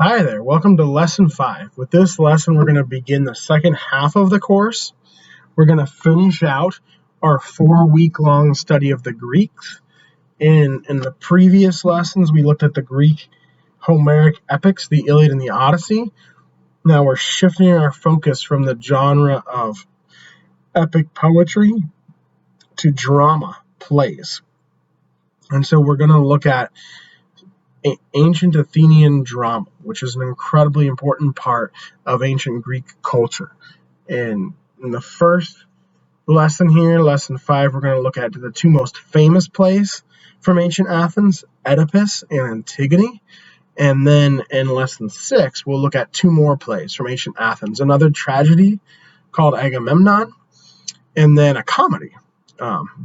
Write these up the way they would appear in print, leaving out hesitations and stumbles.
Hi there, welcome to Lesson 5. With this lesson, we're going to begin the second half of the course. We're going to finish out our 4-week-long study of the Greeks. In the previous lessons, we looked at the Greek Homeric epics, the Iliad and the Odyssey. Now we're shifting our focus from the genre of epic poetry to drama plays. And so we're going to look at ancient Athenian drama, which is an incredibly important part of ancient Greek culture. And in the first lesson here, lesson 5, we're going to look at the two most famous plays from ancient Athens, Oedipus and Antigone. And then in lesson 6, we'll look at 2 more plays from ancient Athens, another tragedy called Agamemnon, and then a comedy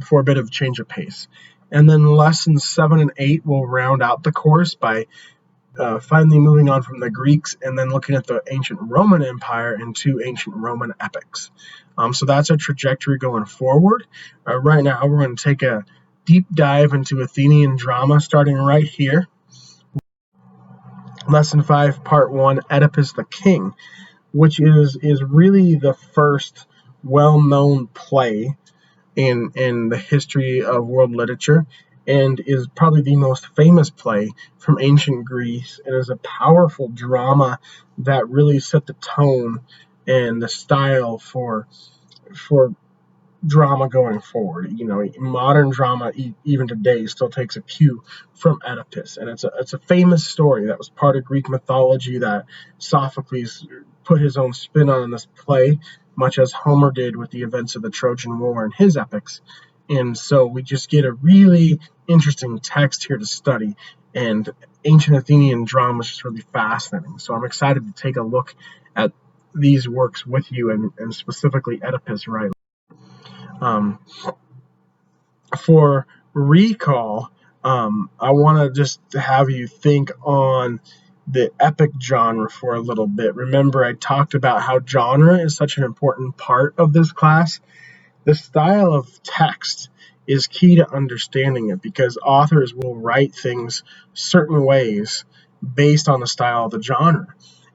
for a bit of change of pace. And then lessons 7 and 8 will round out the course by finally moving on from the Greeks and then looking at the ancient Roman Empire and 2 ancient Roman epics. So that's our trajectory going forward. Right now, we're going to take a deep dive into Athenian drama, starting right here. Lesson 5, Part 1, Oedipus the King, which is really the first well-known play in the history of world literature, and is probably the most famous play from ancient Greece. It is a powerful drama that really set the tone and the style for drama going forward. You know, modern drama even today still takes a cue from Oedipus, and it's a famous story that was part of Greek mythology that Sophocles put his own spin on in this play, much as Homer did with the events of the Trojan War in his epics. And so we just get a really interesting text here to study, and ancient Athenian drama is just really fascinating. So I'm excited to take a look at these works with you, and specifically Oedipus, right? For recall, I want to just have you think on the epic genre for a little bit. Remember, I talked about how genre is such an important part of this class. The style of text is key to understanding it, because authors will write things certain ways based on the style of the genre.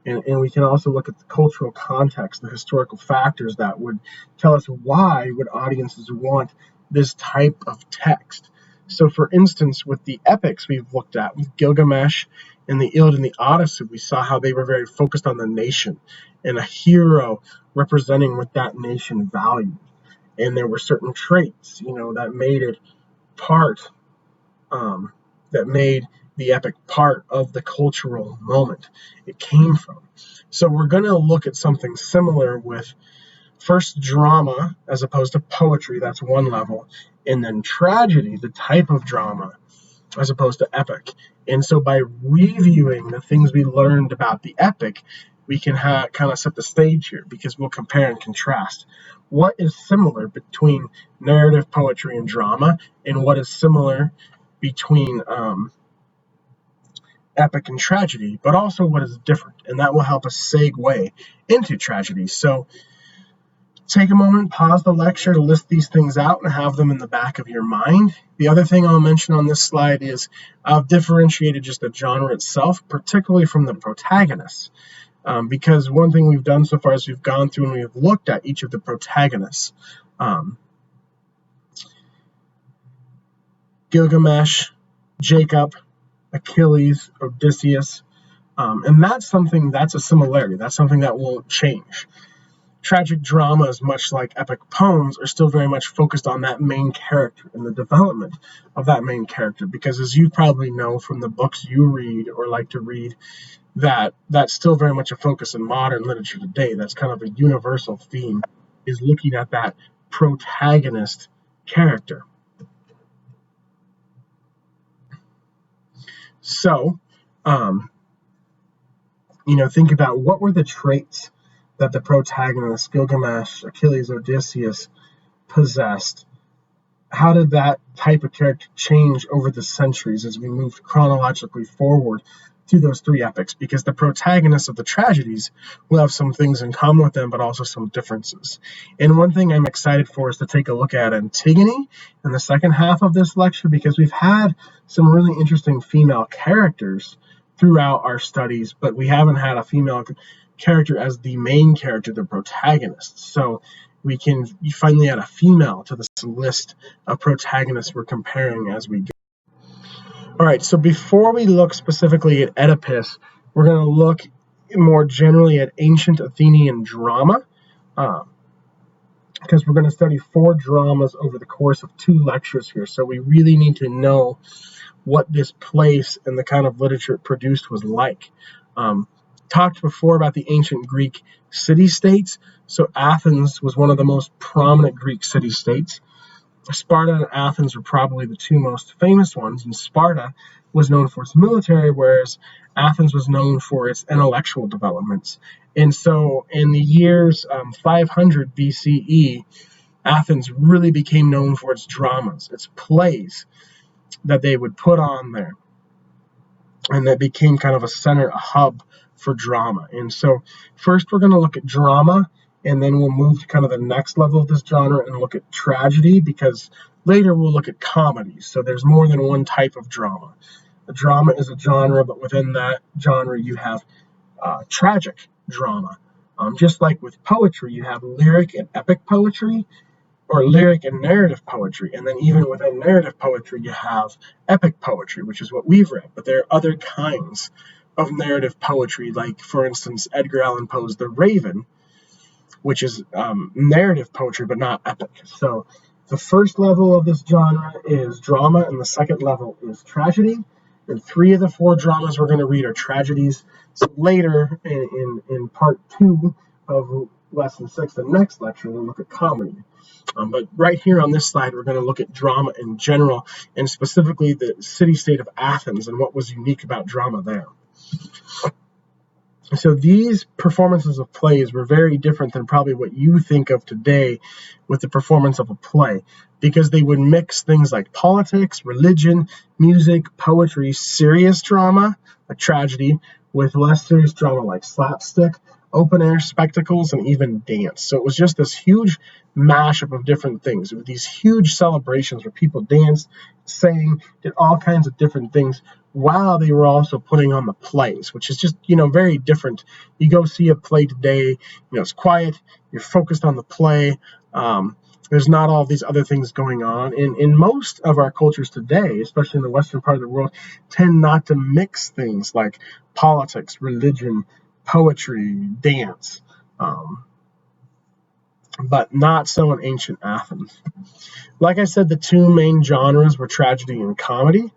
And we can also look at the cultural context, the historical factors that would tell us why would audiences want this type of text. So for instance, with the epics we've looked at, with Gilgamesh and the Iliad and the Odyssey, we saw how they were very focused on the nation and a hero representing what that nation valued. And there were certain traits, that made it that made the epic part of the cultural moment it came from. So we're going to look at something similar with first drama as opposed to poetry, that's one level, and then tragedy, the type of drama, as opposed to epic. And so by reviewing the things we learned about the epic, we can kind of set the stage here, because we'll compare and contrast what is similar between narrative poetry and drama, and what is similar between epic and tragedy, but also what is different, and that will help us segue into tragedy. So take a moment, pause the lecture to list these things out and have them in the back of your mind. The other thing I'll mention on this slide is I've differentiated just the genre itself, particularly from the protagonists, because one thing we've done so far is we've gone through and we've looked at each of the protagonists. Gilgamesh, Jacob, Achilles, Odysseus, and that's a similarity. That's something that won't change. Tragic dramas, much like epic poems, are still very much focused on that main character and the development of that main character, because as you probably know from the books you read or like to read, that's still very much a focus in modern literature today. That's kind of a universal theme, is looking at that protagonist character. So, think about what were the traits that the protagonists, Gilgamesh, Achilles, Odysseus, possessed. How did that type of character change over the centuries as we moved chronologically forward through those 3 epics? Because the protagonists of the tragedies will have some things in common with them, but also some differences. And one thing I'm excited for is to take a look at Antigone in the second half of this lecture, because we've had some really interesting female characters throughout our studies, but we haven't had a female character as the main character, the protagonist. So we finally add a female to this list of protagonists we're comparing as we go. All right, so before we look specifically at Oedipus, we're going to look more generally at ancient Athenian drama, because we're going to study 4 dramas over the course of 2 lectures here. So we really need to know what this place and the kind of literature it produced was like. Talked before about the ancient Greek city-states. So Athens was one of the most prominent Greek city-states. Sparta and Athens were probably the 2 most famous ones, and Sparta was known for its military, whereas Athens was known for its intellectual developments. And so in the years 500 BCE, Athens really became known for its dramas, its plays that they would put on there. And that became kind of a center, a hub for drama. And so first we're going to look at drama, and then we'll move to kind of the next level of this genre and look at tragedy, because later we'll look at comedies. So there's more than one type of drama. A drama is a genre, but within that genre you have tragic drama. Just like with poetry, you have lyric and epic poetry, or lyric and narrative poetry. And then even within narrative poetry, you have epic poetry, which is what we've read. But there are other kinds of narrative poetry, like, for instance, Edgar Allan Poe's The Raven, which is narrative poetry, but not epic. So the first level of this genre is drama, and the second level is tragedy. And 3 of the 4 dramas we're going to read are tragedies. So later in part 2 of lesson 6, the next lecture, we'll look at comedy. But right here on this slide, we're going to look at drama in general, and specifically the city-state of Athens and what was unique about drama there. So these performances of plays were very different than probably what you think of today with the performance of a play, because they would mix things like politics, religion, music, poetry, serious drama, like tragedy, with less serious drama like slapstick, open-air spectacles, and even dance. So it was just this huge mashup of different things, with these huge celebrations where people danced, sang, did all kinds of different things, while they were also putting on the plays, which is just, very different. You go see a play today, it's quiet, you're focused on the play, there's not all these other things going on. And in most of our cultures today, especially in the Western part of the world, tend not to mix things like politics, religion, poetry, dance, but not so in ancient Athens. Like I said, the 2 main genres were tragedy and comedy.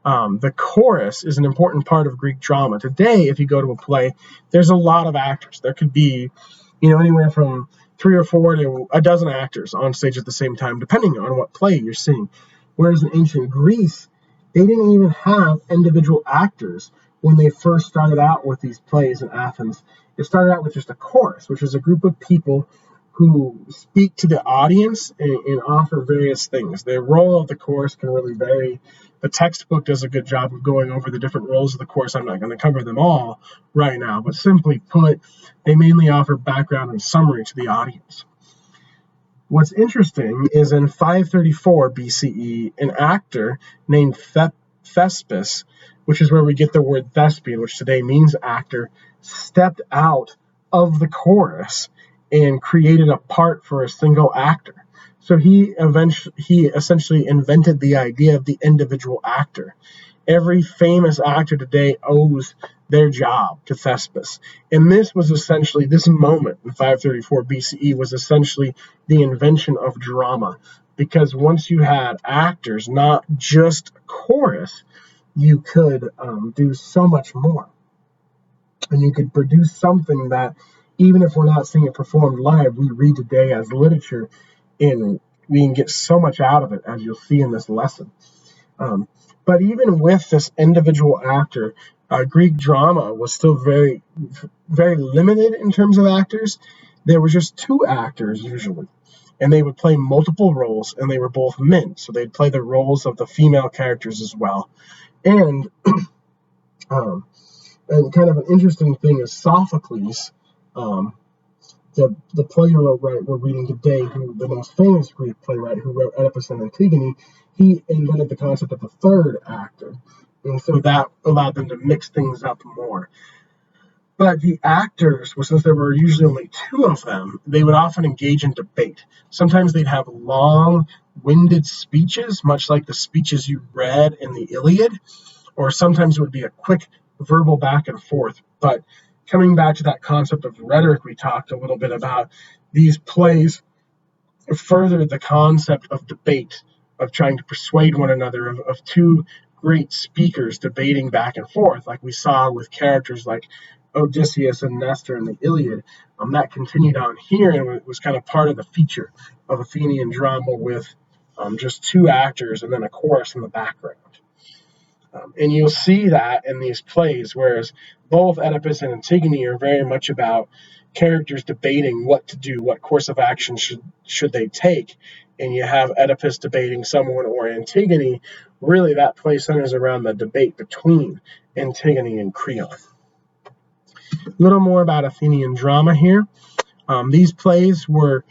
The chorus is an important part of Greek drama. Today, if you go to a play, there's a lot of actors. There could be, anywhere from 3 or 4 to a dozen actors on stage at the same time, depending on what play you're seeing. Whereas in ancient Greece, they didn't even have individual actors when they first started out with these plays in Athens. It started out with just a chorus, which is a group of people who speak to the audience and offer various things. The role of the chorus can really vary. The textbook does a good job of going over the different roles of the chorus. I'm not going to cover them all right now, but simply put, they mainly offer background and summary to the audience. What's interesting is in 534 BCE, an actor named Thespis, which is where we get the word thespian, which today means actor, stepped out of the chorus and created a part for a single actor. So he essentially invented the idea of the individual actor. Every famous actor today owes their job to Thespis. And this moment in 534 BCE was essentially the invention of drama. Because once you had actors, not just chorus, you could do so much more. And you could produce something that, even if we're not seeing it performed live, we read today as literature, and we can get so much out of it, as you'll see in this lesson. But even with this individual actor, Greek drama was still very, very limited in terms of actors. There were just 2 actors usually, and they would play multiple roles, and they were both men. So they'd play the roles of the female characters as well. And kind of an interesting thing is Sophocles, the playwright we're reading today, the most famous Greek playwright who wrote Oedipus and Antigone, he invented the concept of a third actor. And so that allowed them to mix things up more. But the actors, well, since there were usually only two of them, they would often engage in debate. Sometimes they'd have long-winded speeches, much like the speeches you read in the Iliad, or sometimes it would be a quick verbal back and forth. But coming back to that concept of rhetoric we talked a little bit about, these plays furthered the concept of debate, of trying to persuade one another, of two great speakers debating back and forth, like we saw with characters like Odysseus and Nestor in the Iliad. That continued on here and was kind of part of the feature of Athenian drama with just two actors and then a chorus in the background. And you'll see that in these plays, whereas both Oedipus and Antigone are very much about characters debating what to do, what course of action should they take. And you have Oedipus debating someone, or Antigone, really that play centers around the debate between Antigone and Creon. A little more about Athenian drama here. These plays were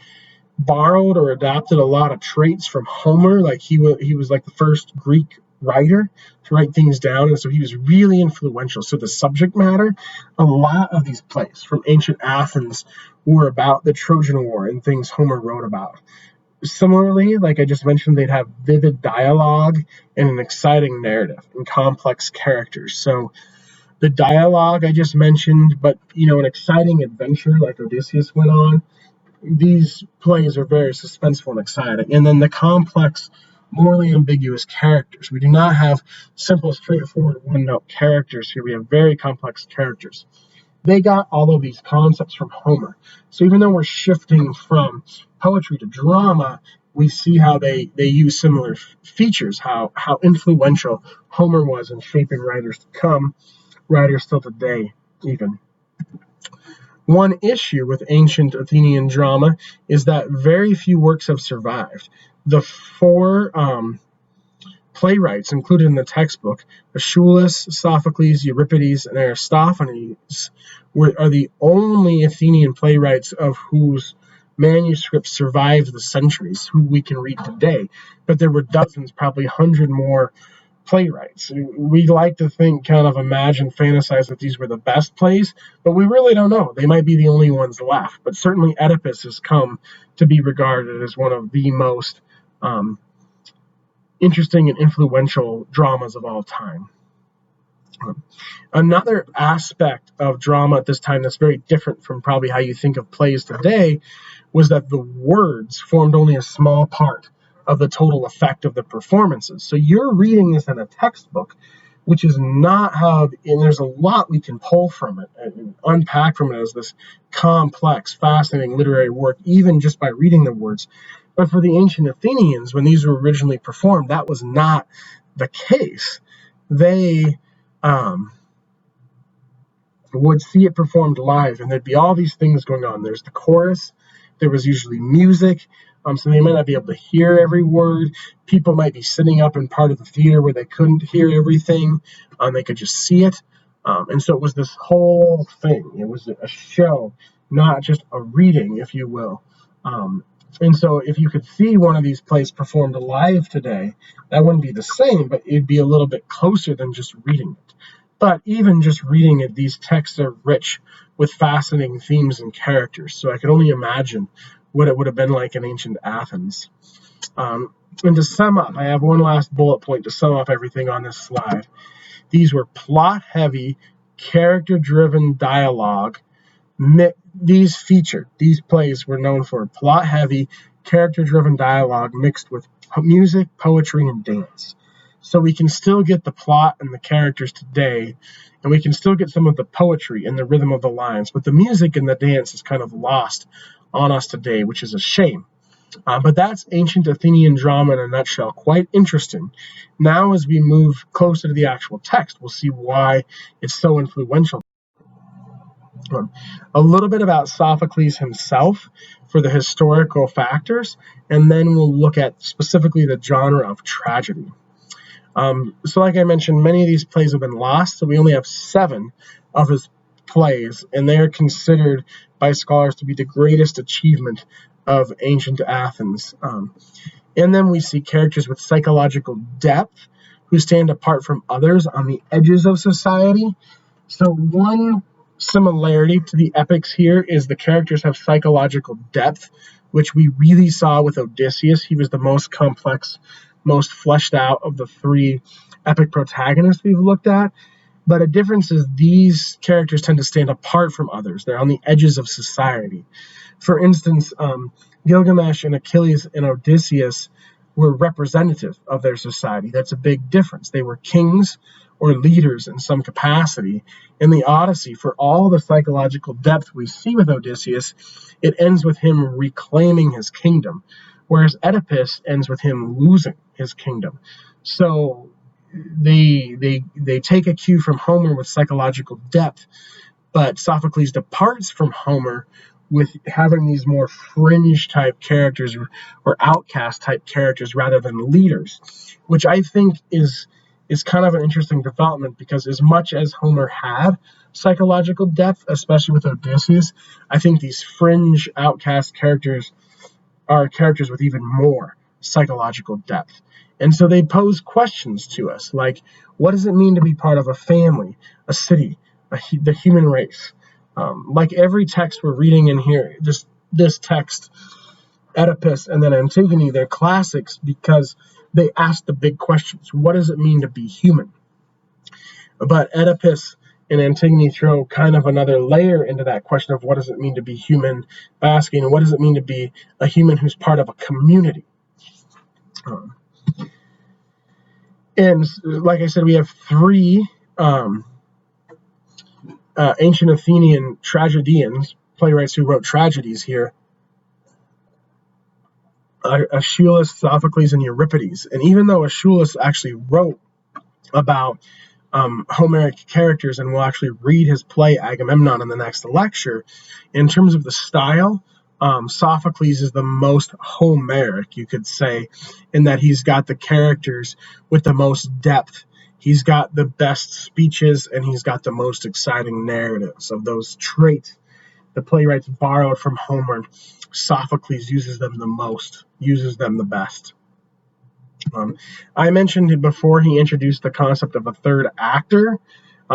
borrowed or adopted a lot of traits from Homer. Like he was like the first Greek writer to write things down, and so he was really influential. So the subject matter, a lot of these plays from ancient Athens were about the Trojan War and things Homer wrote about. Similarly, like I just mentioned, they'd have vivid dialogue and an exciting narrative and complex characters. So the dialogue I just mentioned, but an exciting adventure like Odysseus went on. These plays are very suspenseful and exciting. And then the complex, morally ambiguous characters. We do not have simple, straightforward, one-note characters here. We have very complex characters. They got all of these concepts from Homer. So even though we're shifting from poetry to drama, we see how they use similar features, how influential Homer was in shaping writers to come, writers still today even. One issue with ancient Athenian drama is that very few works have survived. The four playwrights included in the textbook, Aeschylus, Sophocles, Euripides, and Aristophanes, are the only Athenian playwrights of whose manuscripts survived the centuries, who we can read today. But there were dozens, probably 100 more playwrights. We like to think, kind of imagine, fantasize that these were the best plays, but we really don't know. They might be the only ones left. But certainly Oedipus has come to be regarded as one of the most interesting and influential dramas of all time. Another aspect of drama at this time that's very different from probably how you think of plays today was that the words formed only a small part of the total effect of the performances. So you're reading this in a textbook, which is not how, and there's a lot we can pull from it and unpack from it as this complex, fascinating literary work, even just by reading the words. But for the ancient Athenians, when these were originally performed, that was not the case. They would see it performed live, and there'd be all these things going on. There's the chorus, there was usually music, so they might not be able to hear every word. People might be sitting up in part of the theater where they couldn't hear everything. They could just see it. And so it was this whole thing. It was a show, not just a reading, if you will. And so if you could see one of these plays performed live today, that wouldn't be the same, but it'd be a little bit closer than just reading it. But even just reading it, these texts are rich with fascinating themes and characters. So I could only imagine what it would have been like in ancient Athens. And to sum up, I have one last bullet point to sum up everything on this slide. These were plot-heavy, character-driven dialogue. These plays were known for plot-heavy, character-driven dialogue mixed with music, poetry, and dance. So we can still get the plot and the characters today, and we can still get some of the poetry and the rhythm of the lines, but the music and the dance is kind of lost on us today, which is a shame. But that's ancient Athenian drama in a nutshell. Quite interesting. Now, as we move closer to the actual text, we'll see why it's so influential. A little bit about Sophocles himself for the historical factors, and then we'll look at specifically the genre of tragedy. So like I mentioned, many of these plays have been lost, so we only have 7 of his plays, and they are considered by scholars to be the greatest achievement of ancient Athens. And then we see characters with psychological depth who stand apart from others on the edges of society. So one similarity to the epics here is the characters have psychological depth, which we really saw with Odysseus. He was the most complex, most fleshed out of the three epic protagonists we've looked at. But a difference is these characters tend to stand apart from others. They're on the edges of society. For instance, Gilgamesh and Achilles and Odysseus were representative of their society. That's a big difference. They were kings or leaders in some capacity. In the Odyssey, for all the psychological depth we see with Odysseus, it ends with him reclaiming his kingdom, whereas Oedipus ends with him losing his kingdom. So they take a cue from Homer with psychological depth, but Sophocles departs from Homer with having these more fringe type characters or outcast type characters rather than leaders, which I think is kind of an interesting development, because as much as Homer had psychological depth, especially with Odysseus, I think these fringe outcast characters are characters with even more psychological depth. And so they pose questions to us like, what does it mean to be part of a family, a city, the human race? Like every text we're reading in here, this text, Oedipus and then Antigone, they're classics because they ask the big questions. What does it mean to be human? But Oedipus and Antigone throw kind of another layer into that question of what does it mean to be human, by asking what does it mean to be a human who's part of a community. And like I said, we have three ancient Athenian tragedians, playwrights who wrote tragedies here: Aeschylus, Sophocles, and Euripides. And even though Aeschylus actually wrote about Homeric characters, and we'll actually read his play Agamemnon in the next lecture, in terms of the style, Sophocles is the most Homeric, you could say, in that he's got the characters with the most depth. He's got the best speeches, and he's got the most exciting narratives. Of those traits the playwrights borrowed from Homer, Sophocles uses them the most, uses them the best. I mentioned before he introduced the concept of a third actor.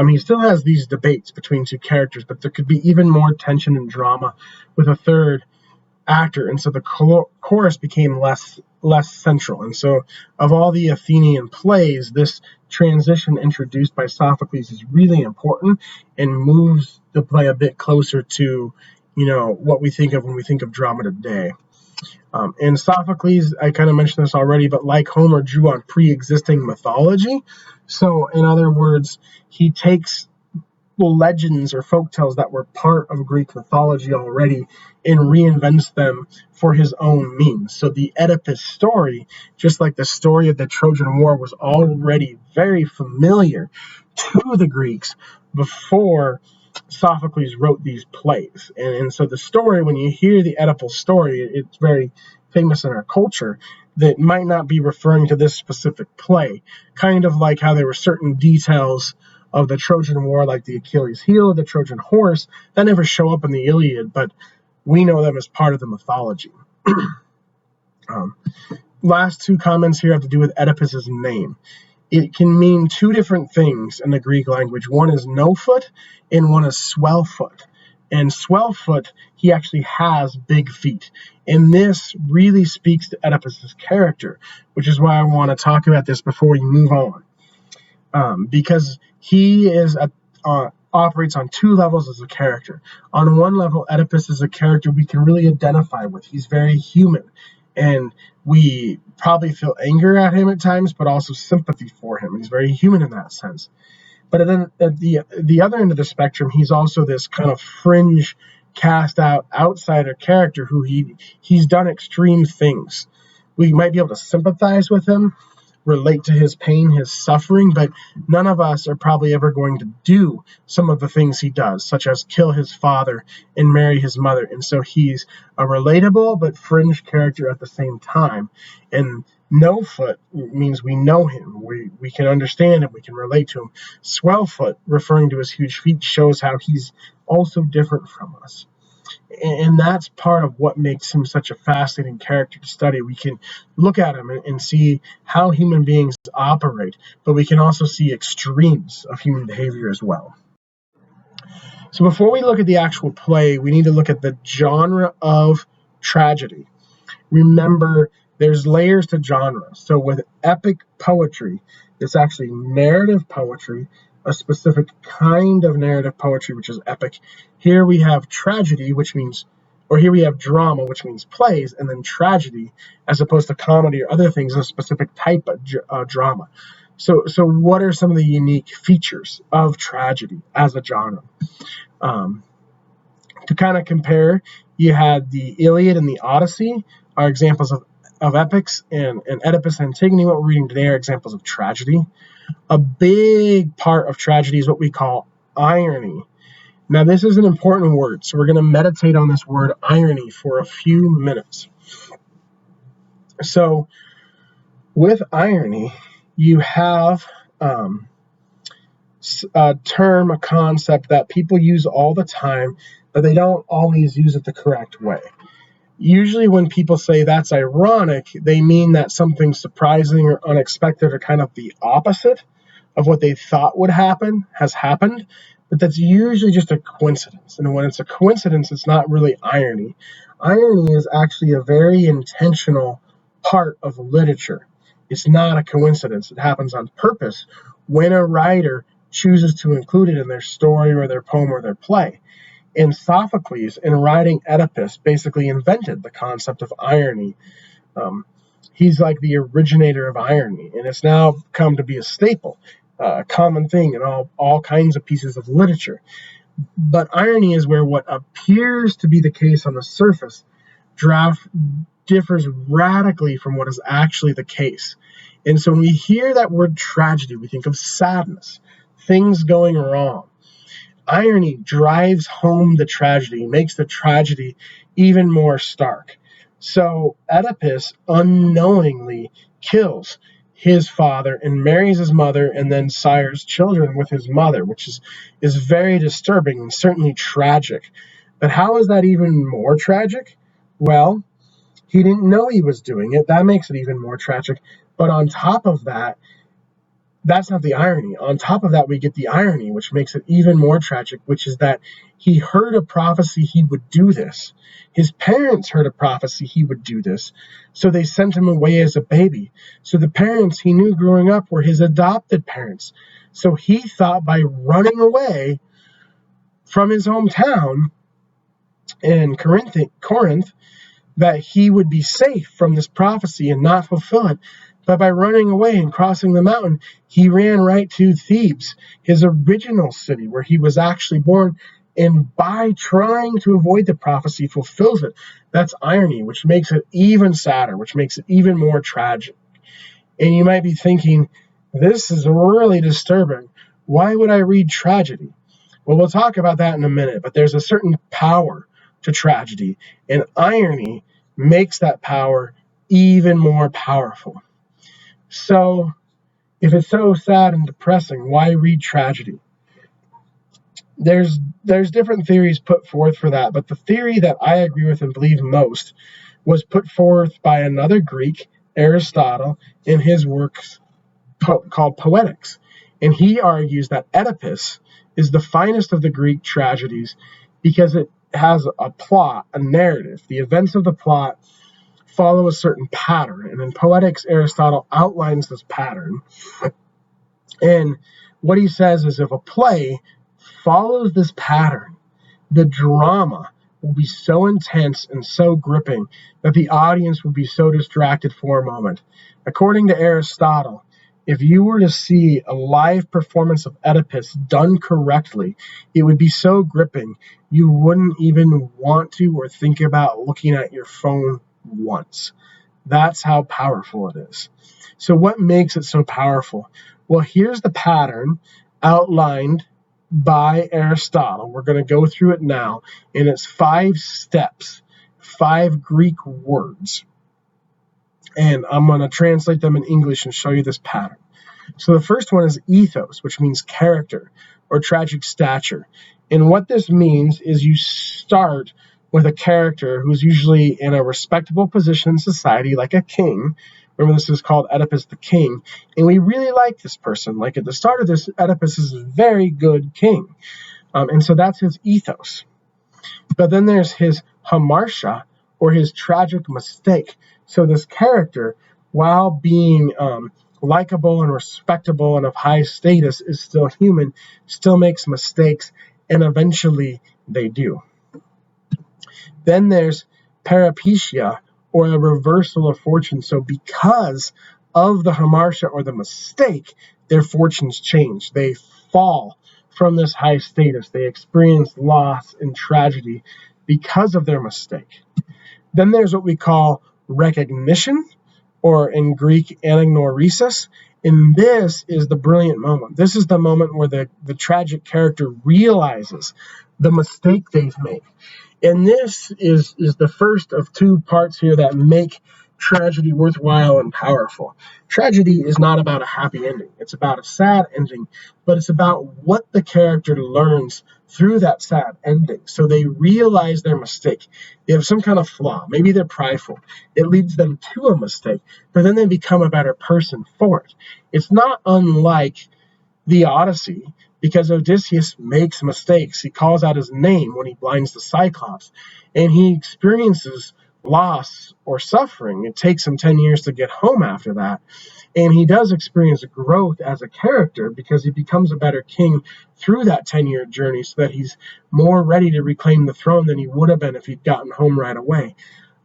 He still has these debates between two characters, but there could be even more tension and drama with a third actor, and so the chorus became less central. And so of all the Athenian plays, this transition introduced by Sophocles is really important and moves the play a bit closer to, what we think of when we think of drama today. And Sophocles, I kind of mentioned this already, but like Homer, drew on pre-existing mythology. So in other words, he takes legends or folktales that were part of Greek mythology already and reinvents them for his own means. So the Oedipus story, just like the story of the Trojan War, was already very familiar to the Greeks before Sophocles wrote these plays. And so the story, when you hear the Oedipal story, it's very famous in our culture, that might not be referring to this specific play, kind of like how there were certain details of the Trojan War, like the Achilles heel, the Trojan horse, that never show up in the Iliad, but we know them as part of the mythology. Last two comments here have to do with Oedipus's name. It can mean two different things in the Greek language. One is no foot and one is swell foot. And swell foot, he actually has big feet. And this really speaks to Oedipus's character, which is why I want to talk about this before we move on. Because he operates on two levels as a character. On one level, Oedipus is a character we can really identify with. He's very human, and we probably feel anger at him at times, but also sympathy for him. He's very human in that sense. But then at the other end of the spectrum, he's also this kind of fringe, cast out outsider character who he's done extreme things. We might be able to sympathize with him, relate to his pain, his suffering, but none of us are probably ever going to do some of the things he does, such as kill his father and marry his mother. And so he's a relatable but fringe character at the same time. And no foot means we know him. We can understand him. We can relate to him. Swell foot, referring to his huge feet, shows how he's also different from us. And that's part of what makes him such a fascinating character to study. We can look at him and see how human beings operate, but we can also see extremes of human behavior as well. So before we look at the actual play, we need to look at the genre of tragedy. Remember, there's layers to genre. So with epic poetry, it's actually narrative poetry, a specific kind of narrative poetry, which is epic. Here we have tragedy, here we have drama, which means plays, and then tragedy, as opposed to comedy or other things, a specific type of drama. So what are some of the unique features of tragedy as a genre? To kind of compare, you had the Iliad and the Odyssey are examples of epics, and Oedipus and Antigone, what we're reading today, are examples of tragedy. A big part of tragedy is what we call irony. Now, this is an important word, so we're going to meditate on this word irony for a few minutes. So, with irony, you have a term, a concept that people use all the time, but they don't always use it the correct way. Usually when people say that's ironic, they mean that something surprising or unexpected or kind of the opposite of what they thought would happen has happened, but that's usually just a coincidence. And when it's a coincidence, it's not really irony. Irony is actually a very intentional part of literature. It's not a coincidence. It happens on purpose when a writer chooses to include it in their story or their poem or their play. And Sophocles, in writing Oedipus, basically invented the concept of irony. He's like the originator of irony, and it's now come to be a staple, a common thing in all kinds of pieces of literature. But irony is where what appears to be the case on the surface differs radically from what is actually the case. And so when we hear that word tragedy, we think of sadness, things going wrong. Irony drives home the tragedy, makes the tragedy even more stark. So Oedipus unknowingly kills his father and marries his mother and then sires children with his mother, which is very disturbing and certainly tragic. But how is that even more tragic? Well, he didn't know he was doing it. That makes it even more tragic. But on top of that, that's not the irony. On top of that, we get the irony, which makes it even more tragic, which is that he heard a prophecy he would do this. His parents heard a prophecy he would do this, so they sent him away as a baby. So the parents he knew growing up were his adopted parents. So he thought by running away from his hometown in Corinth that he would be safe from this prophecy and not fulfill it. But by running away and crossing the mountain, he ran right to Thebes, his original city where he was actually born. And by trying to avoid the prophecy, fulfills it. That's irony, which makes it even sadder, which makes it even more tragic. And you might be thinking, this is really disturbing. Why would I read tragedy? Well, we'll talk about that in a minute, but there's a certain power to tragedy, and irony makes that power even more powerful. So, if it's so sad and depressing, why read tragedy? There's different theories put forth for that, but the theory that I agree with and believe most was put forth by another Greek, Aristotle, in his works called Poetics. And he argues that Oedipus is the finest of the Greek tragedies because it has a plot, a narrative. The events of the plot follow a certain pattern. And in Poetics, Aristotle outlines this pattern. And what he says is if a play follows this pattern, the drama will be so intense and so gripping that the audience will be so distracted for a moment. According to Aristotle, if you were to see a live performance of Oedipus done correctly, it would be so gripping you wouldn't even want to or think about looking at your phone once. That's how powerful it is. So what makes it so powerful? Well, here's the pattern outlined by Aristotle. We're going to go through it now, and it's 5 steps, 5 Greek words. And I'm going to translate them in English and show you this pattern. So the first one is ethos, which means character or tragic stature. And what this means is you start with a character who's usually in a respectable position in society, like a king. Remember, this is called Oedipus the King, and we really like this person. Like at the start of this, Oedipus is a very good king, and so that's his ethos. But then there's his hamartia, or his tragic mistake. So this character, while being likable and respectable and of high status, is still human, still makes mistakes, and eventually they do. Then there's peripecia, or a reversal of fortune. So because of the hamartia, or the mistake, their fortunes change. They fall from this high status. They experience loss and tragedy because of their mistake. Then there's what we call recognition, or in Greek, anagnorisis. And this is the brilliant moment. This is the moment where the tragic character realizes the mistake they've made. And this is the first of two parts here that make tragedy worthwhile and powerful. Tragedy is not about a happy ending. It's about a sad ending, but it's about what the character learns through that sad ending. So they realize their mistake. They have some kind of flaw. Maybe they're prideful. It leads them to a mistake, but then they become a better person for it. It's not unlike the Odyssey, because Odysseus makes mistakes. He calls out his name when he blinds the Cyclops, and he experiences loss or suffering. It takes him 10 years to get home after that, and he does experience growth as a character because he becomes a better king through that 10-year journey, so that he's more ready to reclaim the throne than he would have been if he'd gotten home right away.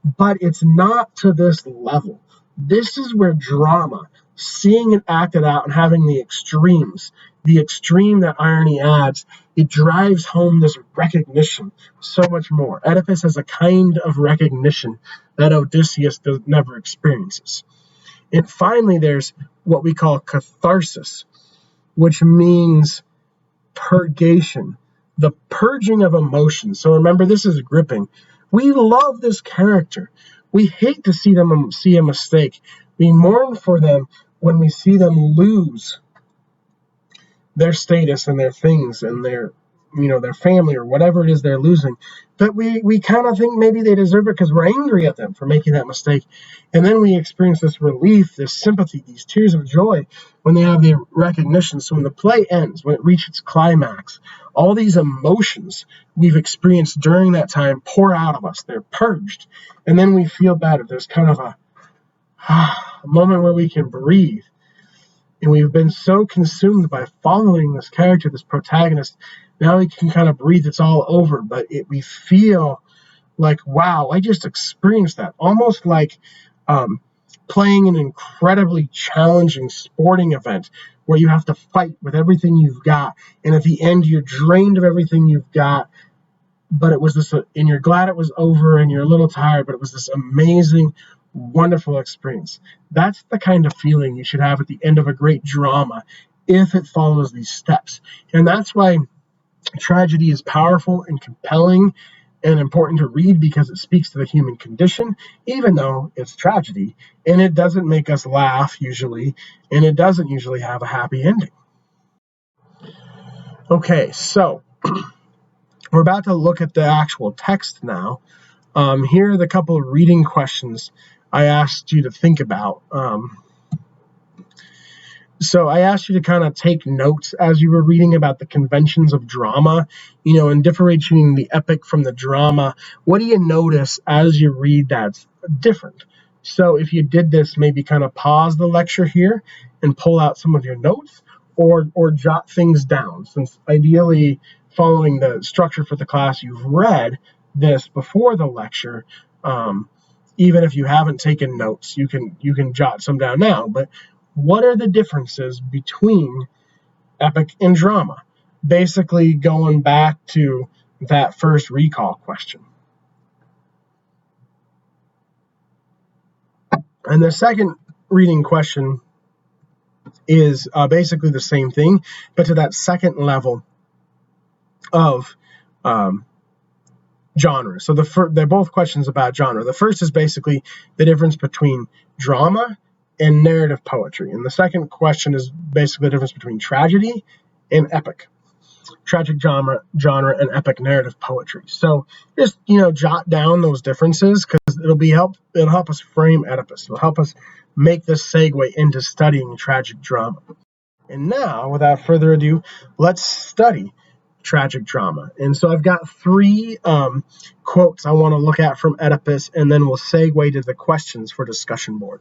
But it's not to this level. This is where drama, seeing it acted out and having the extremes, the extreme that irony adds, it drives home this recognition so much more. Oedipus has a kind of recognition that Odysseus never experiences. And finally, there's what we call catharsis, which means purgation, the purging of emotions. So remember, this is gripping. We love this character. We hate to see them see a mistake. We mourn for them when we see them lose their status and their things and their family or whatever it is they're losing. But we kind of think maybe they deserve it because we're angry at them for making that mistake. And then we experience this relief, this sympathy, these tears of joy when they have the recognition. So when the play ends, when it reaches its climax, all these emotions we've experienced during that time pour out of us. They're purged. And then we feel better. There's kind of a moment where we can breathe. And we've been so consumed by following this character, this protagonist. Now we can kind of breathe. It's all over. But we feel like, wow, I just experienced that. Almost like playing an incredibly challenging sporting event where you have to fight with everything you've got. And at the end, you're drained of everything you've got. But it was this, and you're glad it was over and you're a little tired, but it was this amazing, wonderful experience. That's the kind of feeling you should have at the end of a great drama if it follows these steps. And that's why tragedy is powerful and compelling and important to read, because it speaks to the human condition, even though it's tragedy. And it doesn't make us laugh usually, and it doesn't usually have a happy ending. Okay, so we're about to look at the actual text now. Here are the couple of reading questions I asked you to think about. So I asked you to kind of take notes as you were reading about the conventions of drama, and differentiating the epic from the drama. What do you notice as you read that's different? So if you did this, maybe kind of pause the lecture here and pull out some of your notes, or jot things down, since ideally following the structure for the class, you've read this before the lecture. Even if you haven't taken notes, you can jot some down now. But what are the differences between epic and drama? Basically, going back to that first recall question. And the second reading question is basically the same thing, but to that second level of genre. So they're both questions about genre. The first is basically the difference between drama and narrative poetry. And the second question is basically the difference between tragedy and epic. tragic genre and epic narrative poetry. So just jot down those differences because it'll help us frame Oedipus. It'll help us make this segue into studying tragic drama. And now, without further ado, let's study tragic drama. And so I've got three quotes I want to look at from Oedipus, and then we'll segue to the questions for discussion board.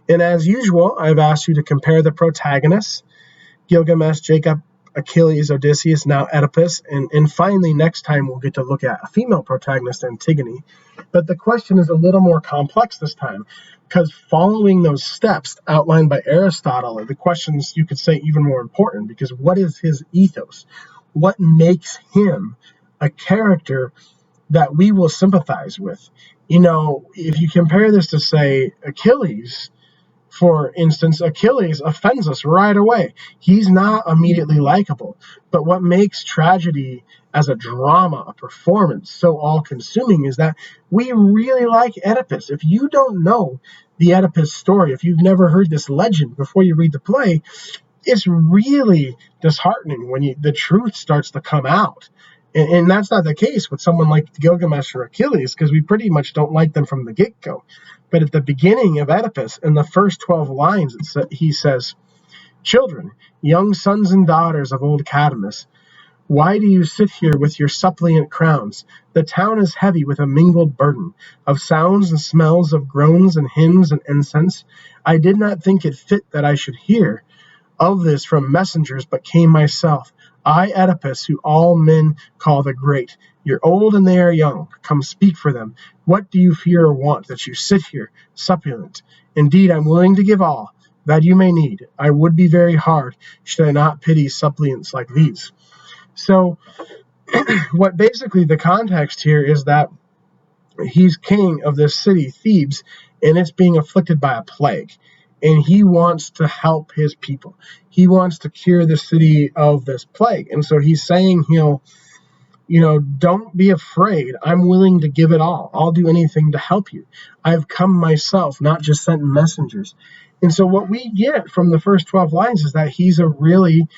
And as usual, I've asked you to compare the protagonists: Gilgamesh, Jacob, Achilles, Odysseus, now Oedipus, and finally next time we'll get to look at a female protagonist, Antigone. But the question is a little more complex this time, because following those steps outlined by Aristotle are the questions you could say even more important, because what is his ethos? What makes him a character that we will sympathize with? If you compare this to, say, Achilles, for instance, Achilles offends us right away. He's not immediately likable. But what makes tragedy as a drama, a performance, so all-consuming is that we really like Oedipus. If you don't know the Oedipus story, if you've never heard this legend before you read the play, it's really disheartening when the truth starts to come out. And that's not the case with someone like Gilgamesh or Achilles, because we pretty much don't like them from the get-go. But at the beginning of Oedipus, in the first 12 lines, he says, "Children, young sons and daughters of old Cadmus, why do you sit here with your suppliant crowns? The town is heavy with a mingled burden of sounds and smells, of groans and hymns and incense. I did not think it fit that I should hear of this from messengers, but came myself. I, Oedipus, who all men call the great. You're old and they are young. Come speak for them. What do you fear or want that you sit here, suppliant? Indeed, I'm willing to give all that you may need. I would be very hard should I not pity suppliants like these." So what basically the context here is that he's king of this city, Thebes, and it's being afflicted by a plague. And he wants to help his people. He wants to cure the city of this plague. And so he's saying don't be afraid. I'm willing to give it all. I'll do anything to help you. I've come myself, not just sent messengers. And so what we get from the first 12 lines is that he's a really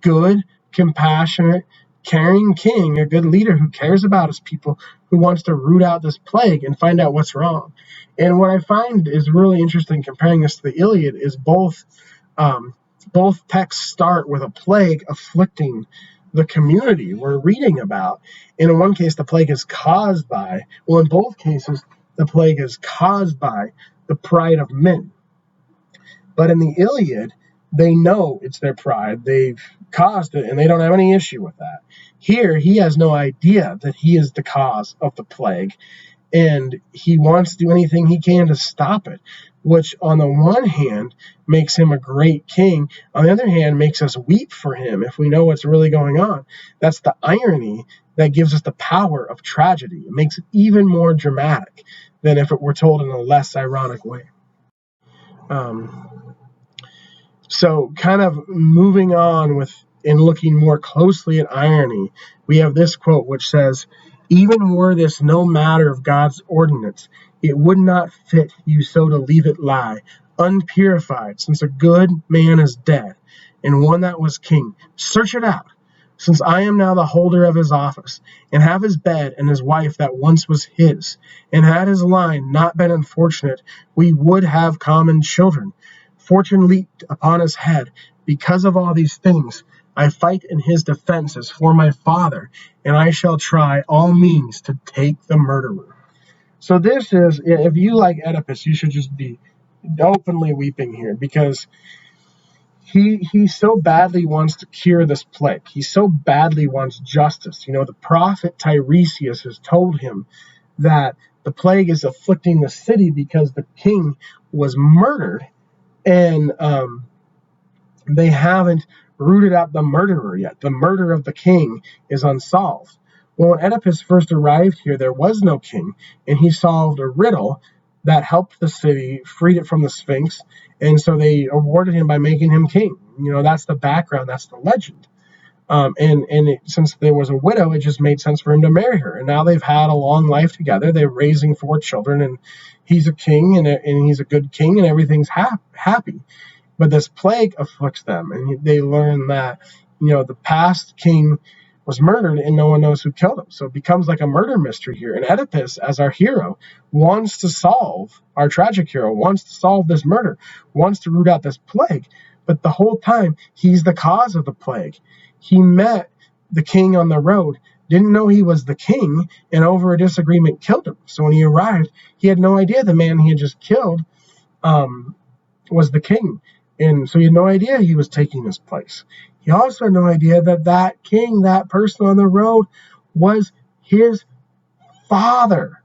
good, compassionate, caring king, a good leader who cares about his people, who wants to root out this plague and find out what's wrong. And what I find is really interesting comparing this to the Iliad is both texts start with a plague afflicting the community we're reading about. And in one case, the plague is caused by, in both cases, the plague is caused by the pride of men. But in the Iliad, they know it's their pride. They've caused it, and they don't have any issue with that. Here, he has no idea that he is the cause of the plague, and he wants to do anything he can to stop it, which on the one hand makes him a great king. On the other hand, makes us weep for him if we know what's really going on. That's the irony that gives us the power of tragedy. It makes it even more dramatic than if it were told in a less ironic way. So kind of moving on and looking more closely at irony, we have this quote which says, "Even were this no matter of God's ordinance, it would not fit you so to leave it lie, unpurified, since a good man is dead, and one that was king. Search it out, since I am now the holder of his office, and have his bed and his wife that once was his, and had his line not been unfortunate, we would have common children. Fortune leaped upon his head. Because of all these things, I fight in his defense as for my father, and I shall try all means to take the murderer." So this is, if you like Oedipus, you should just be openly weeping here, because he so badly wants to cure this plague. He so badly wants justice. The prophet Tiresias has told him that the plague is afflicting the city because the king was murdered, and they haven't rooted out the murderer yet. The murder of the king is unsolved. Well, when Oedipus first arrived here, there was no king, and he solved a riddle that helped the city, freed it from the Sphinx, and so they awarded him by making him king. That's the background, that's the legend. Since there was a widow, it just made sense for him to marry her. And now they've had a long life together. They're raising 4 children, and he's a king, and he's a good king, and everything's happy. But this plague afflicts them, and they learn that the past king was murdered and no one knows who killed him. So it becomes like a murder mystery here. And Oedipus, as our hero, wants to solve, our tragic hero, wants to solve this murder, wants to root out this plague. But the whole time, he's the cause of the plague. He met the king on the road, didn't know he was the king, and over a disagreement killed him. So when he arrived, he had no idea the man he had just killed was the king. And so he had no idea he was taking his place. He also had no idea that king, that person on the road, was his father.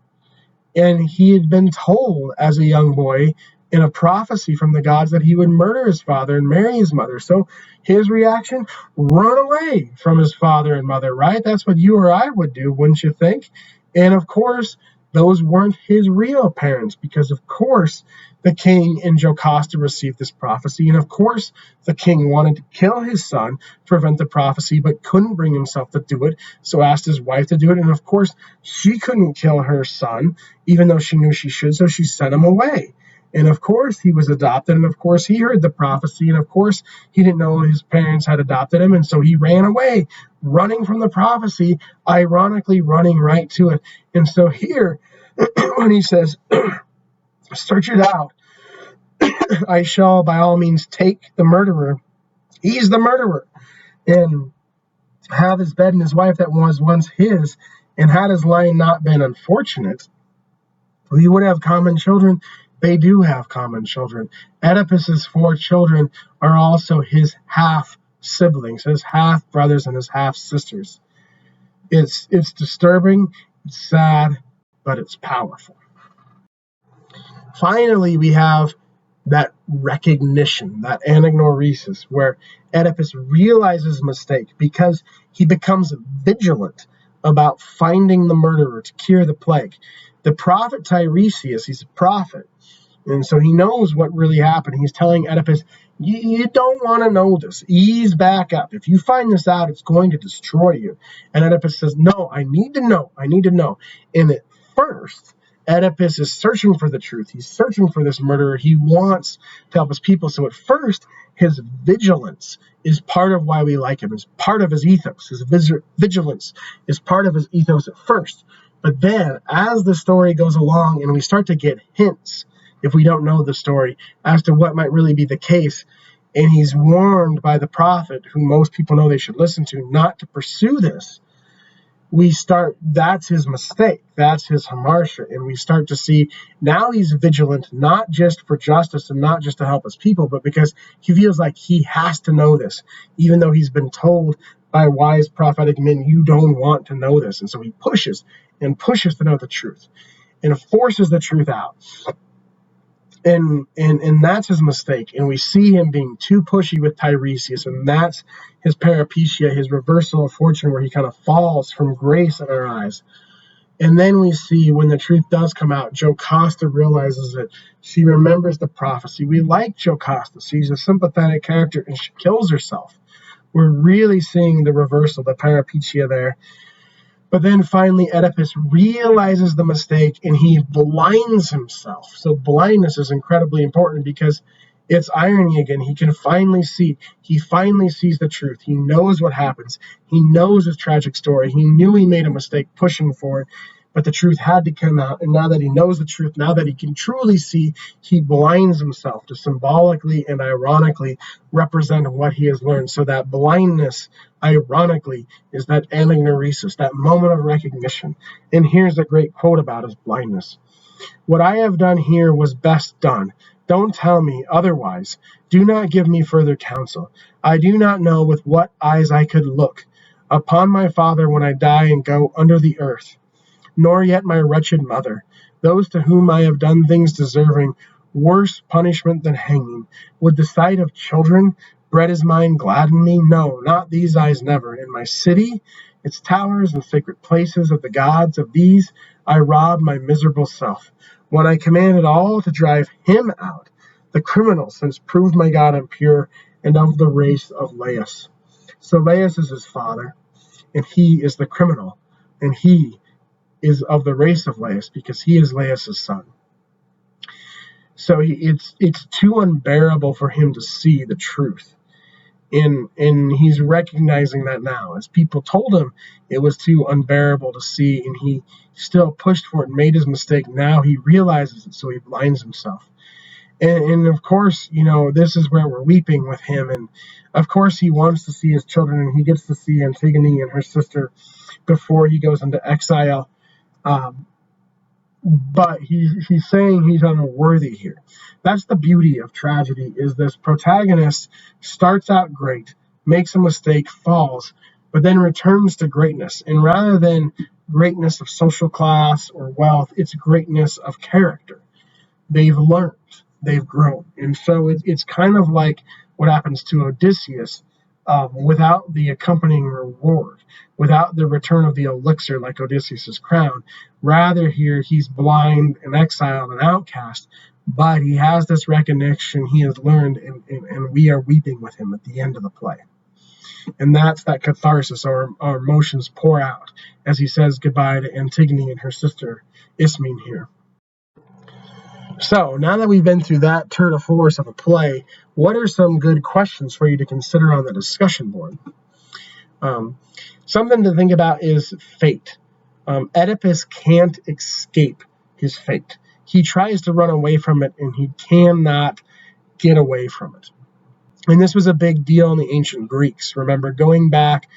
And he had been told as a young boy in a prophecy from the gods that he would murder his father and marry his mother. So his reaction, run away from his father and mother, right? That's what you or I would do, wouldn't you think? And of course, those weren't his real parents, because of course the king and Jocasta received this prophecy, and of course the king wanted to kill his son to prevent the prophecy, but couldn't bring himself to do it, so asked his wife to do it, and of course she couldn't kill her son, even though she knew she should, so she sent him away. And of course he was adopted, and of course he heard the prophecy, and of course he didn't know his parents had adopted him, and so he ran away, running from the prophecy, ironically running right to it. And so here, when he says, search it out, I shall by all means take the murderer. He's the murderer. And have his bed and his wife that was once his, and had his line not been unfortunate, we would have common children. They do have common children. Oedipus's 4 children are also his half siblings, his half brothers and his half sisters. It's disturbing, it's sad, but it's powerful. Finally, we have that recognition, that anagnoresis, where Oedipus realizes his mistake because he becomes vigilant about finding the murderer to cure the plague. The prophet Tiresias, he's a prophet, and so he knows what really happened. He's telling Oedipus, you don't want to know this. Ease back up. If you find this out, it's going to destroy you. And Oedipus says, no, I need to know. I need to know. And at first, Oedipus is searching for the truth. He's searching for this murderer. He wants to help his people. So at first, his vigilance is part of why we like him. It's part of his ethos. His vigilance is part of his ethos at first. But then, as the story goes along and we start to get hints, if we don't know the story, as to what might really be the case, and he's warned by the prophet, who most people know they should listen to, not to pursue this, that's his mistake. That's his hamartia. And we start to see now he's vigilant, not just for justice and not just to help his people, but because he feels like he has to know this, even though he's been told by wise prophetic men, you don't want to know this. And so he pushes and pushes to know the truth and forces the truth out. And that's his mistake. And we see him being too pushy with Tiresias, and that's his peripecia, his reversal of fortune, where he kind of falls from grace in our eyes. And then we see when the truth does come out, Jocasta realizes it. She remembers the prophecy. We like Jocasta. She's a sympathetic character, and she kills herself. We're really seeing the reversal, the peripecia there. But then finally, Oedipus realizes the mistake and he blinds himself. So blindness is incredibly important because it's irony again. He can finally see. He finally sees the truth. He knows what happens. He knows his tragic story. He knew he made a mistake pushing for it, but the truth had to come out. And now that he knows the truth, now that he can truly see, he blinds himself to symbolically and ironically represent what he has learned. So that blindness, ironically, is that anagnoresis, that moment of recognition. And here's a great quote about his blindness. What I have done here was best done. Don't tell me otherwise. Do not give me further counsel. I do not know with what eyes I could look upon my father when I die and go under the earth, nor yet my wretched mother, those to whom I have done things deserving worse punishment than hanging. Would the sight of children, bread is mine, gladden me? No, not these eyes never. In my city, its towers and sacred places of the gods, of these I robbed my miserable self, when I commanded all to drive him out, the criminal, since proved my God impure, and of the race of Laius. So Laius is his father, and he is the criminal, and he is of the race of Laius because he is Laius' son. So it's too unbearable for him to see the truth. And he's recognizing that now. As people told him it was too unbearable to see, and he still pushed for it and made his mistake. Now he realizes it, so he blinds himself. And of course, this is where we're weeping with him. And of course, he wants to see his children, and he gets to see Antigone and her sister before he goes into exile. But he's saying he's unworthy here. That's the beauty of tragedy, is this protagonist starts out great, makes a mistake, falls, but then returns to greatness. And rather than greatness of social class or wealth, it's greatness of character. They've learned, they've grown. And so it's kind of like what happens to Odysseus without the accompanying reward, without the return of the elixir like Odysseus' crown. Rather, here he's blind and exiled and outcast, but he has this recognition he has learned, and we are weeping with him at the end of the play. And that's that catharsis. Our emotions pour out as he says goodbye to Antigone and her sister Ismene here. So, now that we've been through that tour de force of a play, what are some good questions for you to consider on the discussion board? Something to think about is fate. Oedipus can't escape his fate. He tries to run away from it, and he cannot get away from it. And this was a big deal in the ancient Greeks. Remember, going back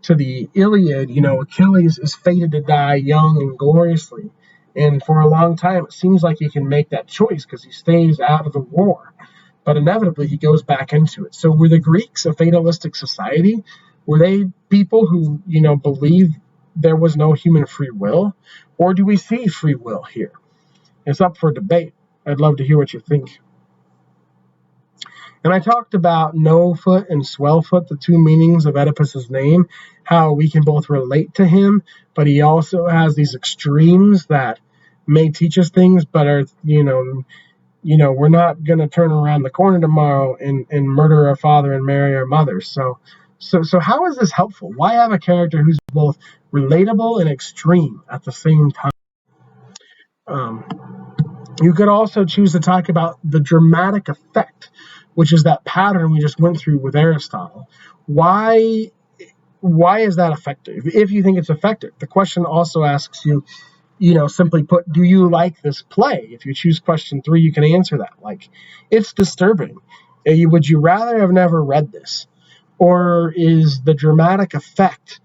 to the Iliad, Achilles is fated to die young and gloriously. And for a long time, it seems like he can make that choice because he stays out of the war. But inevitably, he goes back into it. So were the Greeks a fatalistic society? Were they people who, believe there was no human free will? Or do we see free will here? It's up for debate. I'd love to hear what you think. And I talked about no foot and swell foot, the two meanings of Oedipus's name, how we can both relate to him, but he also has these extremes that may teach us things, but are, we're not going to turn around the corner tomorrow and murder our father and marry our mother. So how is this helpful? Why have a character who's both relatable and extreme at the same time? You could also choose to talk about the dramatic effect, which is that pattern we just went through with Aristotle. Why is that effective? If you think it's effective, the question also asks you, simply put, do you like this play? If you choose question 3, you can answer that. Like, it's disturbing. Would you rather have never read this? Or is the dramatic effect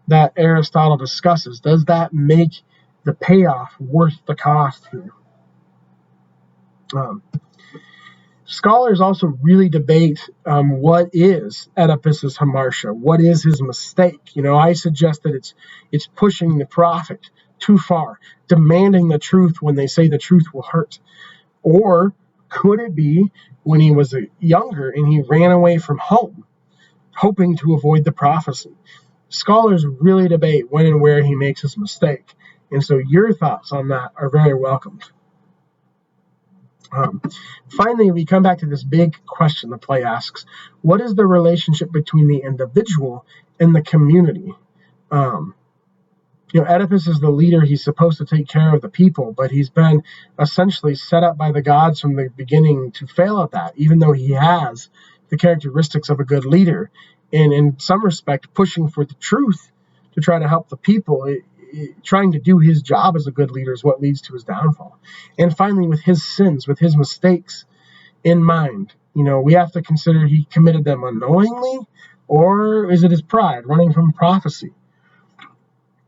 that Aristotle discusses, does that make the payoff worth the cost here? Scholars also really debate what is Oedipus's hamartia, what is his mistake. I suggest that it's pushing the prophet too far, demanding the truth when they say the truth will hurt. Or could it be when he was younger and he ran away from home, hoping to avoid the prophecy? Scholars really debate when and where he makes his mistake, and so your thoughts on that are very welcomed. Finally, we come back to this big question the play asks: what is the relationship between the individual and the community? Oedipus is the leader. He's supposed to take care of the people, but he's been essentially set up by the gods from the beginning to fail at that, even though he has the characteristics of a good leader. And in some respect, pushing for the truth to try to help the people, trying to do his job as a good leader is what leads to his downfall. And finally, with his sins, with his mistakes in mind, we have to consider he committed them unknowingly, or is it his pride, running from prophecy?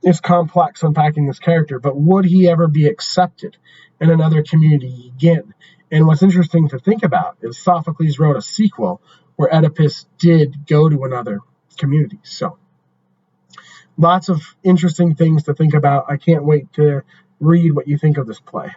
It's complex unpacking this character, but would he ever be accepted in another community again? And what's interesting to think about is Sophocles wrote a sequel where Oedipus did go to another community. So lots of interesting things to think about. I can't wait to read what you think of this play.